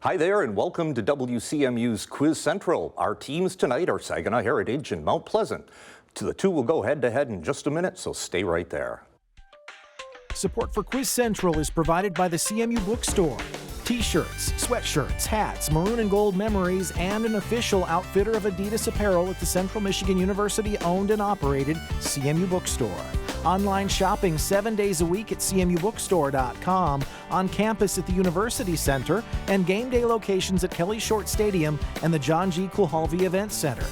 Hi there and welcome to WCMU's Quiz Central. Our teams tonight are Saginaw Heritage and Mount Pleasant. The two will go head-to-head in just a minute, so stay right there. Support for Quiz Central is provided by the CMU Bookstore. T-shirts, sweatshirts, hats, maroon and gold memories, and an official outfitter of Adidas apparel at the Central Michigan University owned and operated CMU Bookstore. Online shopping 7 days a week at cmubookstore.com, on campus at the University Center, and game day locations at Kelly Short Stadium and the John G. Kulhalvy Event Center.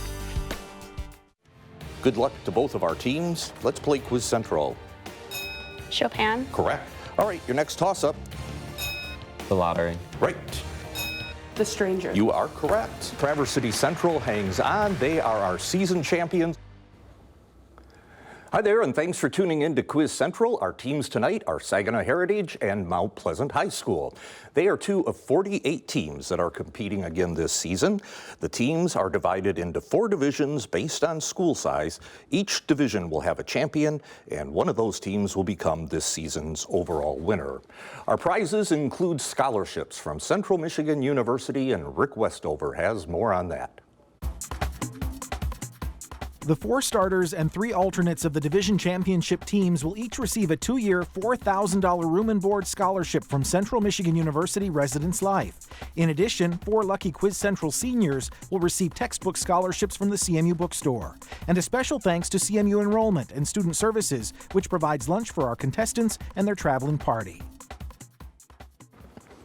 Good luck to both of our teams. Let's play Quiz Central. Chopin. Correct. All right, your next toss-up. The lottery. Right. The Stranger. You are correct. Traverse City Central hangs on. They are our season champions. Hi there, and thanks for tuning in to Quiz Central. Our teams tonight are Saginaw Heritage and Mount Pleasant High School. They are two of 48 teams that are competing again this season. The teams are divided into 4 divisions based on school size. Each division will have a champion, and one of those teams will become this season's overall winner. Our prizes include scholarships from Central Michigan University, and Rick Westover has more on that. The 4 starters and 3 alternates of the division championship teams will each receive a 2-year, $4,000 room and board scholarship from Central Michigan University Residence Life. In addition, 4 lucky Quiz Central seniors will receive textbook scholarships from the CMU Bookstore. And a special thanks to CMU Enrollment and Student Services, which provides lunch for our contestants and their traveling party.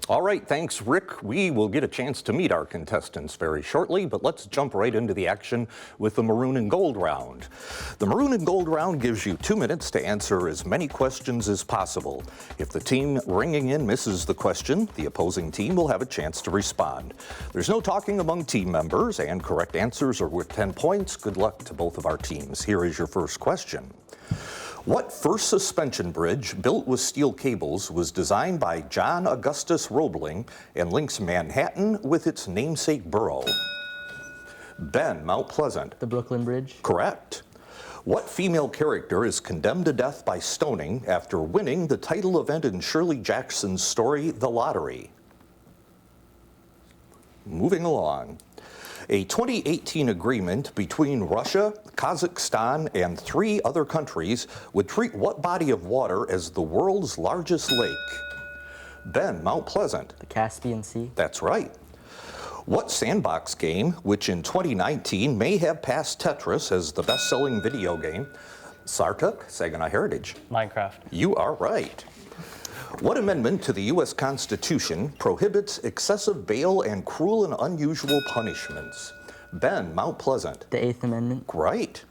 All right, thanks, Rick. We will get a chance to meet our contestants very shortly, but let's jump right into the action with the Maroon and Gold round. The Maroon and Gold round gives you 2 minutes to answer as many questions as possible. If the team ringing in misses the question, the opposing team will have a chance to respond. There's no talking among team members, and correct answers are worth 10 points. Good luck to both of our teams. Here is your first question. What first suspension bridge built with steel cables was designed by John Augustus Roebling and links Manhattan with its namesake borough? Ben, Mount Pleasant. The Brooklyn Bridge. Correct. What female character is condemned to death by stoning after winning the title event in Shirley Jackson's story, The Lottery? Moving along. A 2018 agreement between Russia, Kazakhstan, and 3 other countries would treat what body of water as the world's largest lake? Ben, Mount Pleasant. The Caspian Sea. That's right. What sandbox game, which in 2019 may have passed Tetris as the best-selling video game? Sartuk, Saginaw Heritage. Minecraft. You are right. What amendment to the U.S. Constitution prohibits excessive bail and cruel and unusual punishments? Ben, Mount Pleasant. The 8th Amendment. Right.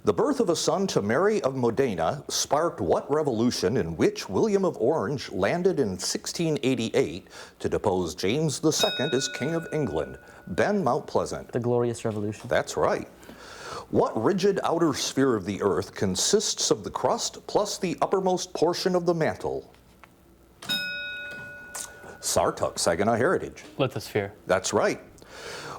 The birth of a son to Mary of Modena sparked what revolution in which William of Orange landed in 1688 to depose James II as King of England? Ben, Mount Pleasant. The Glorious Revolution. That's right. What rigid outer sphere of the Earth consists of the crust plus the uppermost portion of the mantle? Sartuk, Saginaw Heritage. Lithosphere. That's right.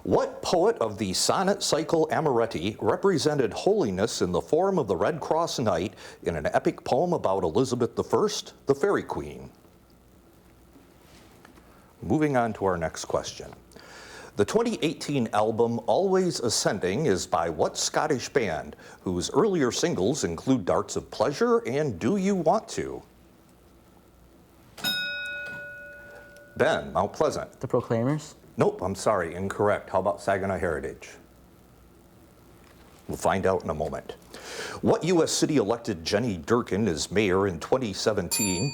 What poet of the sonnet cycle Amoretti represented holiness in the form of the Red Cross Knight in an epic poem about Elizabeth I, the Fairy Queen? Moving on to our next question. The 2018 album Always Ascending is by what Scottish band, whose earlier singles include Darts of Pleasure and Do You Want To? Ben, Mount Pleasant. The Proclaimers. Nope, I'm sorry, incorrect. How about Saginaw Heritage? We'll find out in a moment. What U.S. city elected Jenny Durkin as mayor in 2017?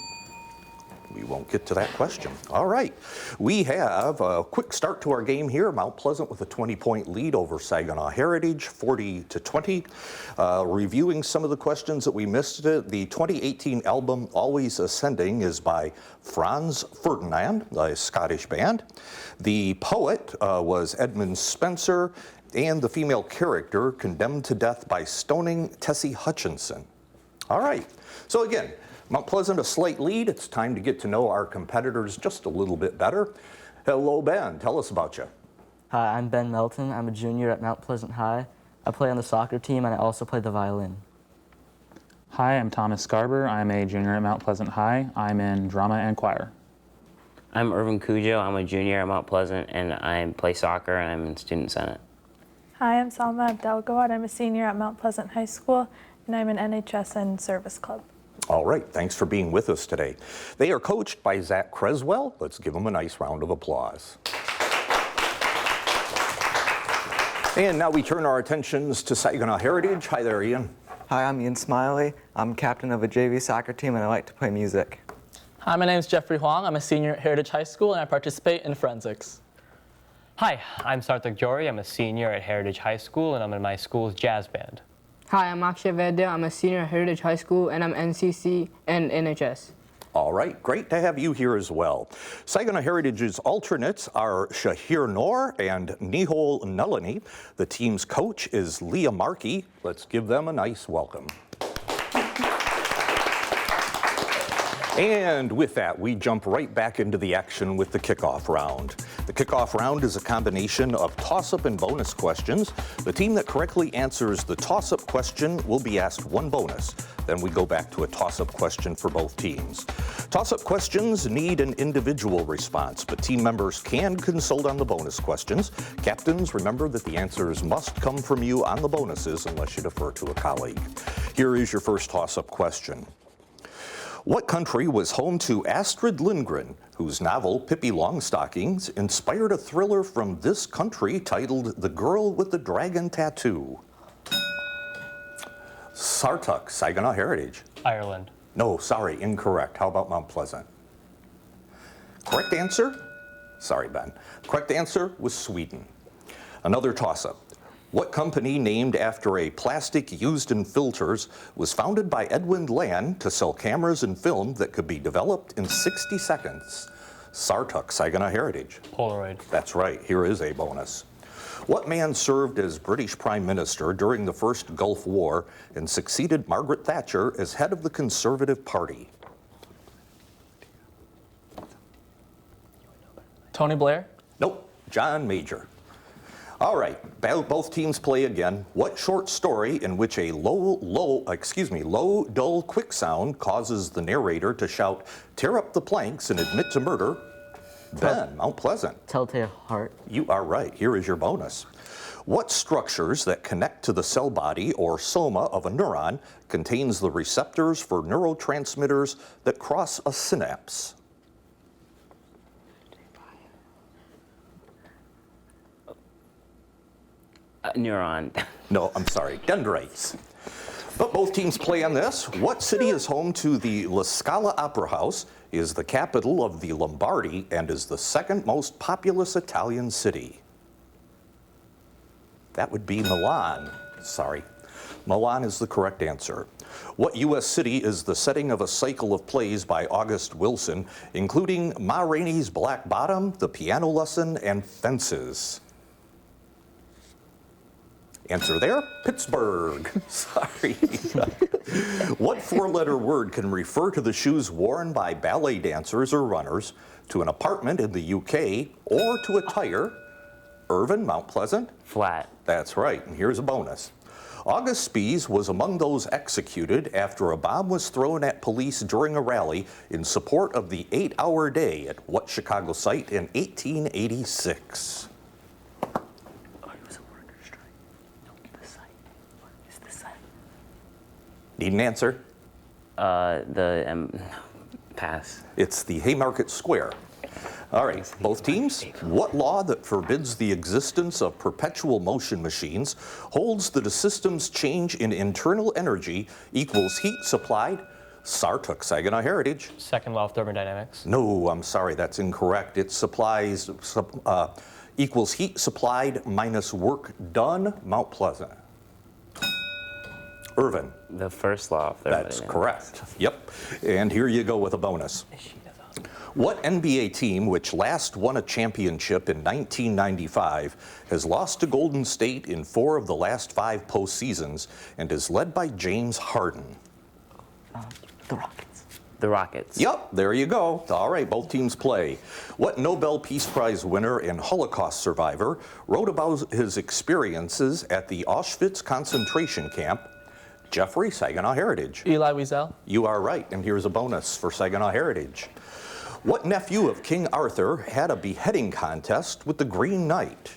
We won't get to that question. All right, we have a quick start to our game here. Mount Pleasant with a 20-point lead over Saginaw Heritage, 40-20. Reviewing some of the questions that we missed, the 2018 album Always Ascending is by Franz Ferdinand, a Scottish band. The poet was Edmund Spenser, and the female character condemned to death by stoning, Tessie Hutchinson. All right, so again, Mount Pleasant, a slight lead. It's time to get to know our competitors just a little bit better. Hello, Ben. Tell us about you. Hi, I'm Ben Melton. I'm a junior at Mount Pleasant High. I play on the soccer team, and I also play the violin. Hi, I'm Thomas Scarber. I'm a junior at Mount Pleasant High. I'm in drama and choir. I'm Irvin Cujo. I'm a junior at Mount Pleasant, and I play soccer, and I'm in Student Senate. Hi, I'm Salma Abdelgawad. I'm a senior at Mount Pleasant High School, and I'm an NHS and Service Club. All right, thanks for being with us today. They are coached by Zach Creswell. Let's give them a nice round of applause. And now we turn our attentions to Saginaw Heritage. Hi there, Ian. Hi, I'm Ian Smiley. I'm captain of a JV soccer team and I like to play music. Hi, my name is Jeffrey Huang. I'm a senior at Heritage High School and I participate in forensics. Hi, I'm Sarthak Jory. I'm a senior at Heritage High School and I'm in my school's jazz band. Hi, I'm Akshay Vaidya. I'm a senior at Heritage High School and I'm NCC and NHS. All right, great to have you here as well. Saginaw Heritage's alternates are Shahir Noor and Nihol Nalani. The team's coach is Leah Markey. Let's give them a nice welcome. And with that, we jump right back into the action with the kickoff round. The kickoff round is a combination of toss-up and bonus questions. The team that correctly answers the toss-up question will be asked one bonus. Then we go back to a toss-up question for both teams. Toss-up questions need an individual response, but team members can consult on the bonus questions. Captains, remember that the answers must come from you on the bonuses unless you defer to a colleague. Here is your first toss-up question. What country was home to Astrid Lindgren, whose novel Pippi Longstockings inspired a thriller from this country titled The Girl with the Dragon Tattoo? Sarthak, Saginaw Heritage. Ireland. No, sorry, incorrect. How about Mount Pleasant? Correct answer? Sorry, Ben. Correct answer was Sweden. Another toss-up. What company named after a plastic used in filters was founded by Edwin Land to sell cameras and film that could be developed in 60 seconds? Sarthak, Saginaw Heritage. Polaroid. That's right. Here is a bonus. What man served as British Prime Minister during the First Gulf War and succeeded Margaret Thatcher as head of the Conservative Party? Tony Blair. Nope. John Major. All right, both teams play again. What short story in which a low, dull, quick sound causes the narrator to shout, "Tear up the planks and admit to murder"? Ben, Mount Pleasant. Telltale Heart. You are right. Here is your bonus. What structures that connect to the cell body or soma of a neuron contains the receptors for neurotransmitters that cross a synapse? Neuron. No, I'm sorry, dendrites. But both teams play on this. What city is home to the La Scala Opera House, is the capital of the Lombardy, and is the second most populous Italian city? That would be Milan. Sorry. Milan is the correct answer. What U.S. city is the setting of a cycle of plays by August Wilson, including Ma Rainey's Black Bottom, The Piano Lesson, and Fences? Answer there, Pittsburgh. Sorry. What four-letter word can refer to the shoes worn by ballet dancers or runners, to an apartment in the UK, or to a tire? Irvin, Mount Pleasant? Flat. That's right, and here's a bonus. August Spies was among those executed after a bomb was thrown at police during a rally in support of the 8-hour day at what Chicago site in 1886? Need an answer? Pass. It's the Haymarket Square. All right, both teams. What law that forbids the existence of perpetual motion machines holds that a system's change in internal energy equals heat supplied? Sarthak, Saginaw Heritage. Second law of thermodynamics. No, I'm sorry, that's incorrect. It equals heat supplied minus work done, Mount Pleasant. Irvin. The first law of thermodynamics. That's correct. Yep. And here you go with a bonus. What NBA team, which last won a championship in 1995, has lost to Golden State in 4 of the last 5 postseasons and is led by James Harden? The Rockets. The Rockets. Yep, there you go. All right, both teams play. What Nobel Peace Prize winner and Holocaust survivor wrote about his experiences at the Auschwitz concentration camp? Jeffrey, Saginaw Heritage. Elie Wiesel. You are right, and here's a bonus for Saginaw Heritage. What nephew of King Arthur had a beheading contest with the Green Knight?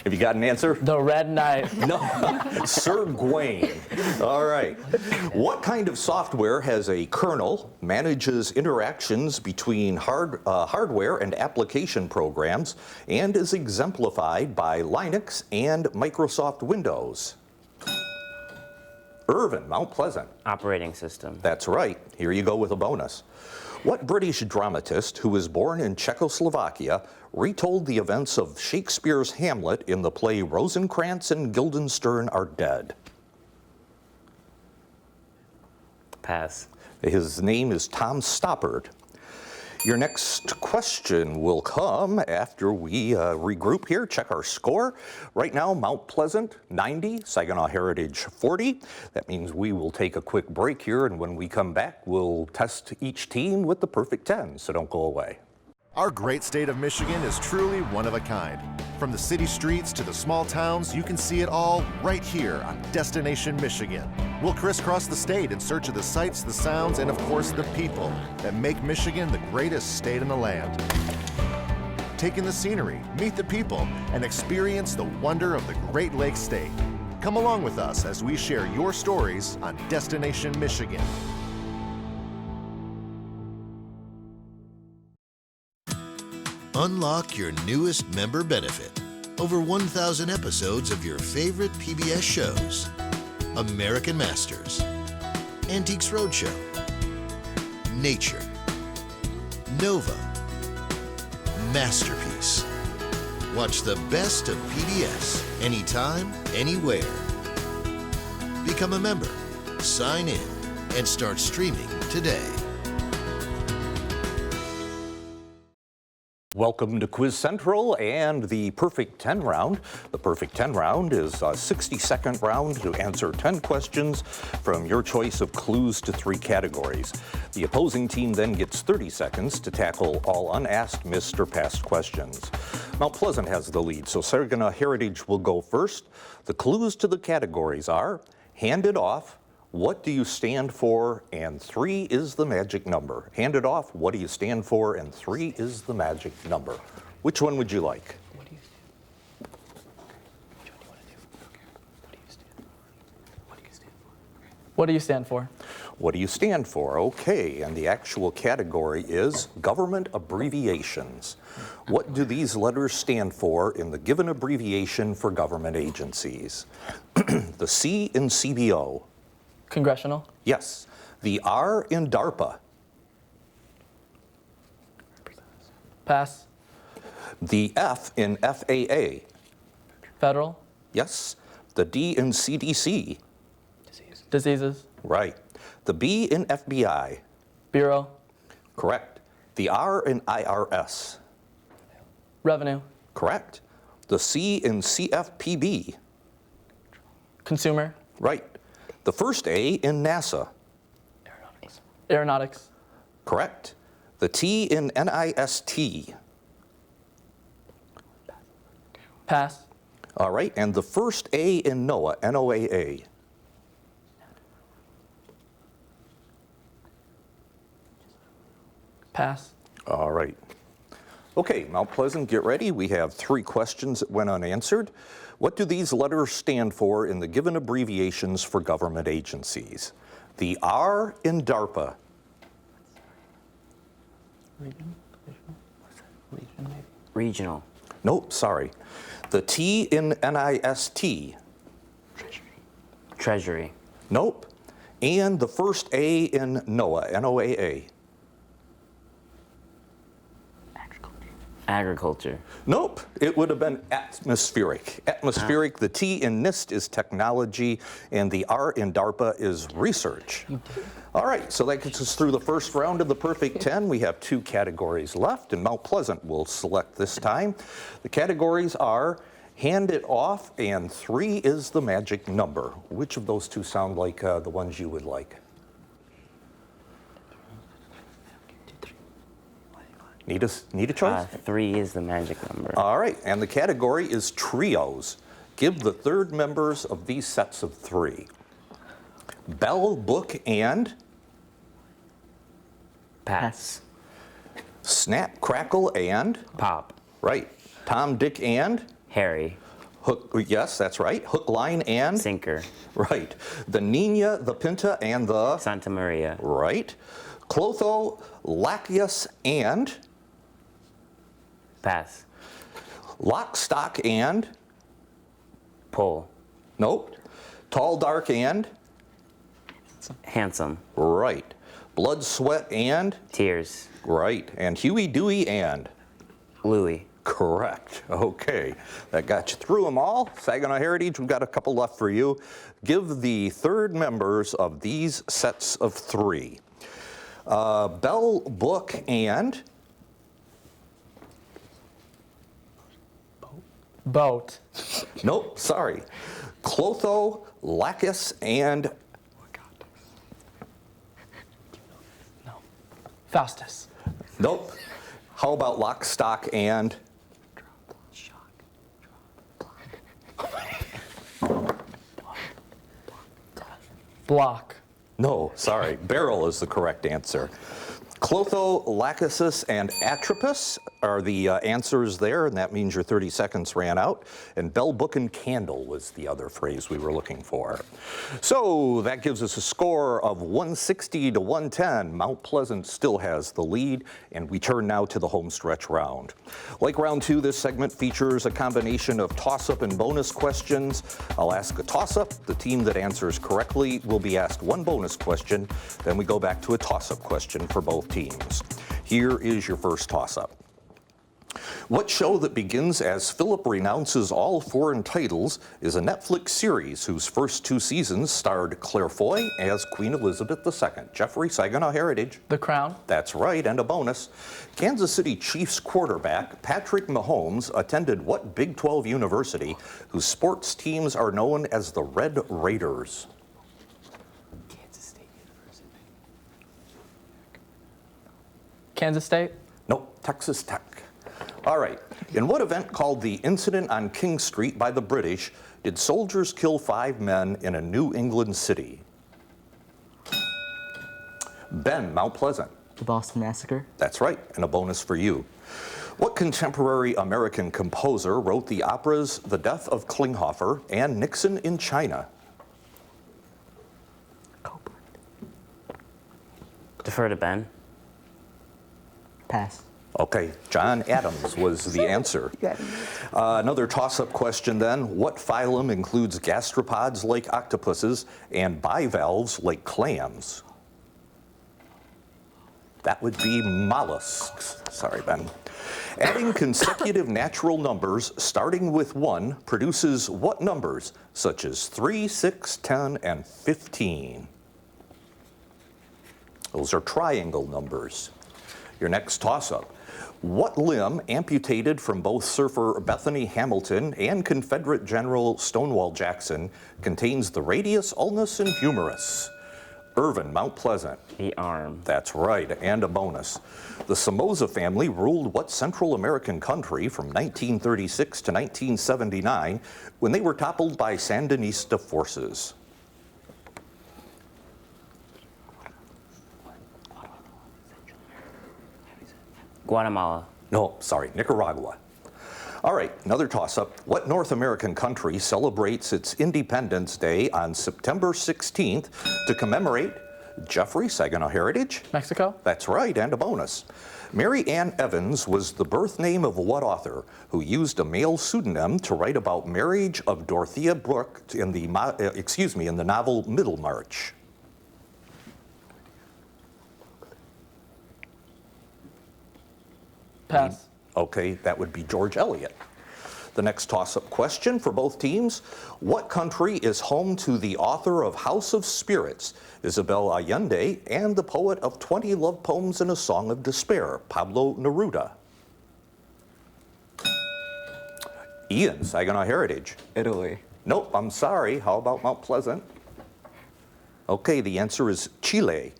Have you got an answer? The Red Knight. No, Sir Gawain. All right. What kind of software has a kernel, manages interactions between hardware and application programs, and is exemplified by Linux and Microsoft Windows? Irvin, Mount Pleasant. Operating system. That's right. Here you go with a bonus. What British dramatist who was born in Czechoslovakia retold the events of Shakespeare's Hamlet in the play Rosencrantz and Guildenstern Are Dead? Pass. His name is Tom Stoppard. Your next question will come after we regroup here, check our score. Right now, Mount Pleasant, 90, Saginaw Heritage, 40. That means we will take a quick break here, and when we come back, we'll test each team with the perfect 10, so don't go away. Our great state of Michigan is truly one of a kind. From the city streets to the small towns, you can see it all right here on Destination Michigan. We'll crisscross the state in search of the sights, the sounds, and of course the people that make Michigan the greatest state in the land. Take in the scenery, meet the people, and experience the wonder of the Great Lakes State. Come along with us as we share your stories on Destination Michigan. Unlock your newest member benefit. Over 1,000 episodes of your favorite PBS shows. American Masters, Antiques Roadshow, Nature, Nova, Masterpiece. Watch the best of PBS anytime, anywhere. Become a member, sign in, and start streaming today. Welcome to Quiz Central and the Perfect 10 round. The Perfect 10 round is a 60-second round to answer 10 questions from your choice of clues to 3 categories. The opposing team then gets 30 seconds to tackle all unasked, missed, or passed questions. Mount Pleasant has the lead, so Saginaw Heritage will go first. The clues to the categories are hand it off, what do you stand for, and 3 is the magic number. Hand it off, what do you stand for, and 3 is the magic number. Which one would you like? What do you stand for? What do you stand for? Okay, and the actual category is government abbreviations. What do these letters stand for in the given abbreviation for government agencies? The C in CBO. Congressional. Yes. The R in DARPA. Pass. The F in FAA. Federal. Yes. The D in CDC. Diseases. Right. The B in FBI. Bureau. Correct. The R in IRS. Revenue. Correct. The C in CFPB. Consumer. Right. The first A in NASA. Aeronautics. Correct. The T in NIST. Pass. All right. And the first A in NOAA, NOAA. Pass. All right. Okay, Mount Pleasant, get ready. We have 3 questions that went unanswered. What do these letters stand for in the given abbreviations for government agencies? The R in DARPA. Regional. Nope, sorry. The T in NIST. Treasury. Nope. And the first A in NOAA, NOAA. Agriculture. Nope, it would have been atmospheric. Atmospheric, the T in NIST is technology, and the R in DARPA is research. All right, so that gets us through the first round of the Perfect 10. We have 2 categories left, and Mount Pleasant will select this time. The categories are hand it off, and 3 is the magic number. Which of those 2 sound like the ones you would like? Need a choice? 3 is the magic number. All right, and the category is trios. Give the third members of these sets of 3. Bell, Book, and Pass. Snap, Crackle, and Pop. right. Tom, Dick, and Harry. Hook. Yes, that's right. Hook, line, and Sinker. right. The Nina, the Pinta, and the Santa Maria. right. Clotho, Lacus, and Pass. Lock, Stock, and Pull. nope. Tall, Dark, and Handsome. right. Blood, Sweat, and Tears. right. And Huey, Dewey, and Louie. correct. Okay, that got you through them all. Saginaw Heritage, we've got a couple left for you. Give the third members of these sets of three. Bell, Book, and Boat. nope, sorry. Clotho, Lacus, and Faustus. nope. How about Lock, Stock, and Block. no, sorry. Barrel is the correct answer. Clotho, Lachesis, and Atropus are the answers there, and that means your 30 seconds ran out. And Bell, Book, and Candle was the other phrase we were looking for. So that gives us a score of 160 to 110. Mount Pleasant still has the lead, and we turn now to the home stretch round. Like round two, this segment features a combination of toss-up and bonus questions. I'll ask a toss-up. The team that answers correctly will be asked one bonus question. Then we go back to a toss-up question for both teams. Here is your first toss-up. What show that begins as Philip renounces all foreign titles is a Netflix series whose first two seasons starred Claire Foy as Queen Elizabeth II? Jeffrey, Saginaw Heritage. The Crown. That's right, and a bonus. Kansas City Chiefs quarterback Patrick Mahomes attended what Big 12 university whose sports teams are known as the Red Raiders? Kansas State. Nope, Texas Tech. All right. In what event called the Incident on King Street by the British did soldiers kill 5 men in a New England city? Ben, Mount Pleasant. The Boston Massacre. That's right, and a bonus for you. What contemporary American composer wrote the operas The Death of Klinghoffer and Nixon in China? Defer to Ben. Pass. Okay, John Adams was the answer. Another toss-up question then. What phylum includes gastropods like octopuses and bivalves like clams? That would be mollusks. Sorry, Ben. Adding consecutive natural numbers starting with 1 produces what numbers, such as 3, 6, 10, and 15? Those are triangle numbers. Your next toss-up. What limb amputated from both surfer Bethany Hamilton and Confederate General Stonewall Jackson contains the radius, ulnus, and humerus? Irvin, Mount Pleasant. The arm. That's right, and a bonus. The Somoza family ruled what Central American country from 1936 to 1979 when they were toppled by Sandinista forces? Guatemala. No, sorry, Nicaragua. All right, another toss-up. What North American country celebrates its Independence Day on September 16th to commemorate Jeffrey, Saginaw Heritage? Mexico. That's right, and a bonus. Mary Ann Evans was the birth name of what author who used a male pseudonym to write about marriage of Dorothea Brooke in the novel Middlemarch? Pass. Okay, that would be George Eliot. The next toss-up question for both teams. What country is home to the author of House of Spirits, Isabel Allende, and the poet of 20 love poems and a song of despair, Pablo Neruda? Ian, Saginaw Heritage. Italy. Nope, I'm sorry. How about Mount Pleasant? Okay, the answer is Chile.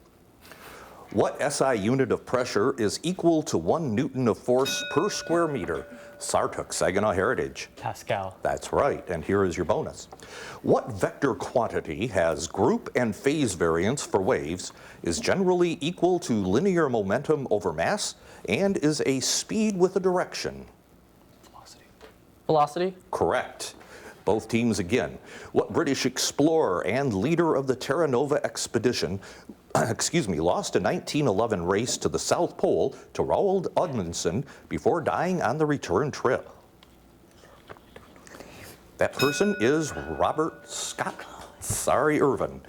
What SI unit of pressure is equal to 1 Newton of force per square meter? Sartuk, Saginaw Heritage. Pascal. That's right, and here is your bonus. What vector quantity has group and phase variance for waves, is generally equal to linear momentum over mass, and is a speed with a direction? Velocity? Correct. Both teams again. What British explorer and leader of the Terra Nova expedition lost a 1911 race to the South Pole to Roald Amundsen before dying on the return trip? That person is Robert Scott. Sorry, Irvin.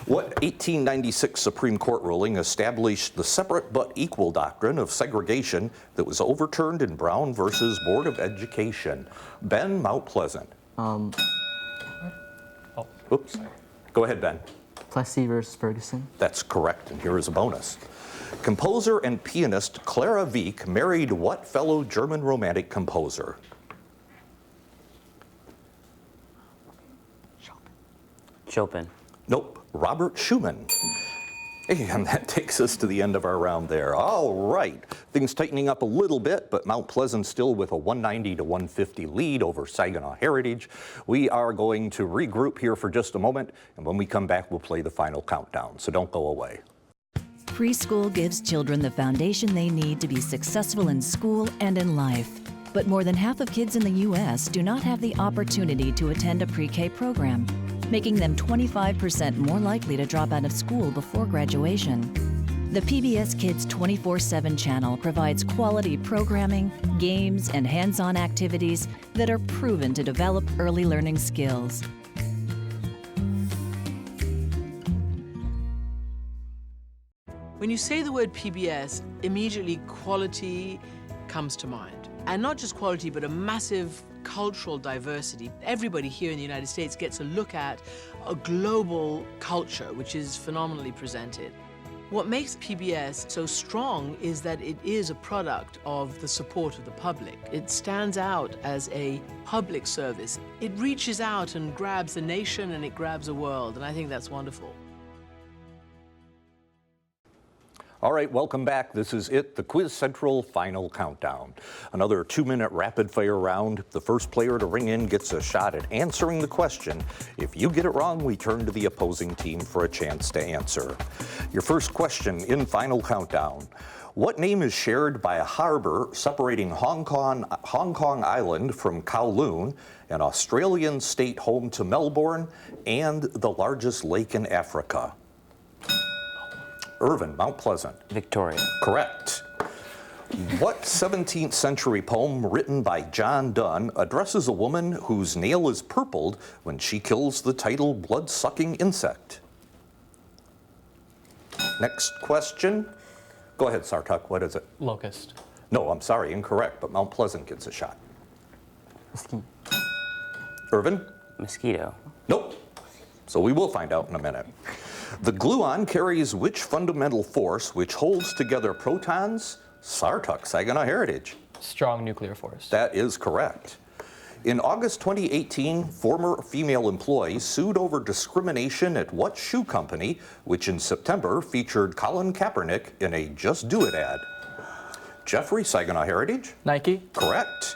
What 1896 Supreme Court ruling established the separate but equal doctrine of segregation that was overturned in Brown versus Board of Education? Ben, Mount Pleasant. Oops. Go ahead, Ben. Plessy versus Ferguson. That's correct, and here is a bonus. Composer and pianist Clara Wieck married what fellow German romantic composer? Chopin. Nope, Robert Schumann. And that takes us to the end of our round there. All right, things tightening up a little bit, but Mount Pleasant still with a 190 to 150 lead over Saginaw Heritage. We are going to regroup here for just a moment, and when we come back, we'll play the final countdown, so don't go away. Preschool gives children the foundation they need to be successful in school and in life. But more than half of kids in the U.S. do not have the opportunity to attend a pre-K program, making them 25% more likely to drop out of school before graduation. The PBS Kids 24/7 channel provides quality programming, games, and hands-on activities that are proven to develop early learning skills. When you say the word PBS, immediately quality comes to mind. And not just quality, but a massive cultural diversity. Everybody here in the United States gets a look at a global culture, which is phenomenally presented. What makes PBS so strong is that it is a product of the support of the public. It stands out as a public service. It reaches out and grabs a nation and it grabs a world, and I think that's wonderful. All right, welcome back. This is it, the Quiz Central Final Countdown. Another 2-minute rapid-fire round. The first player to ring in gets a shot at answering the question. If you get it wrong, we turn to the opposing team for a chance to answer. Your first question in Final Countdown. What name is shared by a harbor separating Hong Kong Island from Kowloon, an Australian state home to Melbourne, and the largest lake in Africa? Irvin, Mount Pleasant. Victoria. Correct. What 17th century poem written by John Donne addresses a woman whose nail is purpled when she kills the tidal blood-sucking insect? Next question. Go ahead, Sartuk, what is it? Locust. No, I'm sorry, incorrect, but Mount Pleasant gets a shot. Mosquito. Irvin? Mosquito. Nope. So we will find out in a minute. The gluon carries which fundamental force which holds together protons? Sartuk, Saginaw Heritage. Strong nuclear force. That is correct. In August 2018, former female employees sued over discrimination at what shoe company, which in September featured Colin Kaepernick in a Just Do It ad? Jeffrey, Saginaw Heritage. Nike. Correct.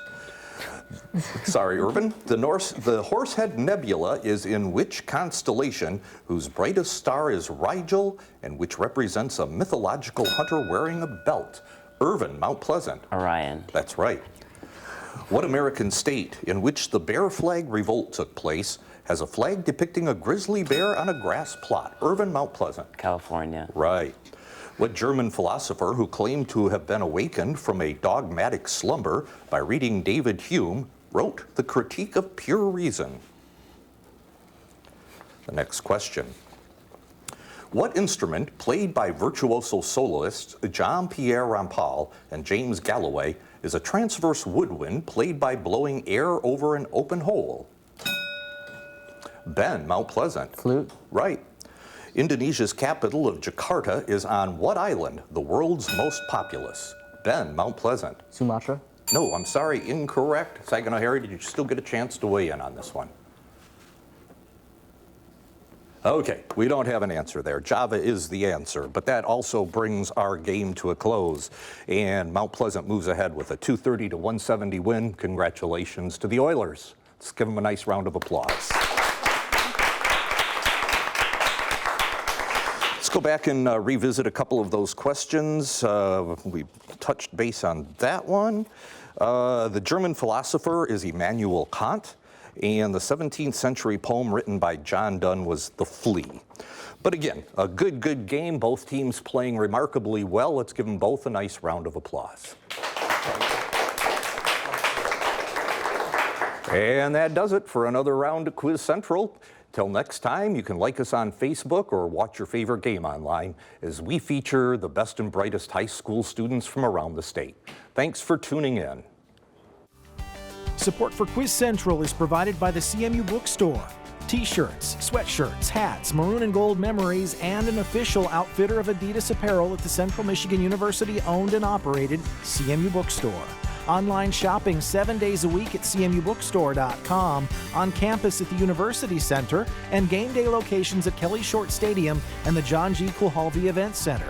Sorry, Irvin. The Horsehead Nebula is in which constellation whose brightest star is Rigel and which represents a mythological hunter wearing a belt? Irvin, Mount Pleasant. Orion. That's right. What American state in which the Bear Flag Revolt took place has a flag depicting a grizzly bear on a grass plot? Irvin, Mount Pleasant. California. Right. What German philosopher who claimed to have been awakened from a dogmatic slumber by reading David Hume wrote The Critique of Pure Reason? The next question. What instrument played by virtuoso soloists Jean-Pierre Rampal and James Galloway is a transverse woodwind played by blowing air over an open hole? Ben, Mount Pleasant. Flute. Right. Indonesia's capital of Jakarta is on what island, the world's most populous? Ben, Mount Pleasant. Sumatra. No, I'm sorry, incorrect. Saginaw Heritage, you still get a chance to weigh in on this one. Okay, we don't have an answer there. Java is the answer, but that also brings our game to a close. And Mount Pleasant moves ahead with a 230 to 170 win. Congratulations to the Oilers. Let's give them a nice round of applause. Let's go back and revisit a couple of those questions. We touched base on that one. The German philosopher is Immanuel Kant, and the 17th century poem written by John Donne was The Flea. But again, a good game. Both teams playing remarkably well. Let's give them both a nice round of applause. And that does it for another round of Quiz Central. Till next time, you can like us on Facebook or watch your favorite game online as we feature the best and brightest high school students from around the state. Thanks for tuning in. Support for Quiz Central is provided by the CMU Bookstore. T-shirts, sweatshirts, hats, maroon and gold memories, and an official outfitter of Adidas apparel at the Central Michigan University owned and operated CMU Bookstore. Online shopping 7 days a week at cmubookstore.com, on campus at the University Center, and game day locations at Kelly Short Stadium and the John G. Kulhalvi Event Center.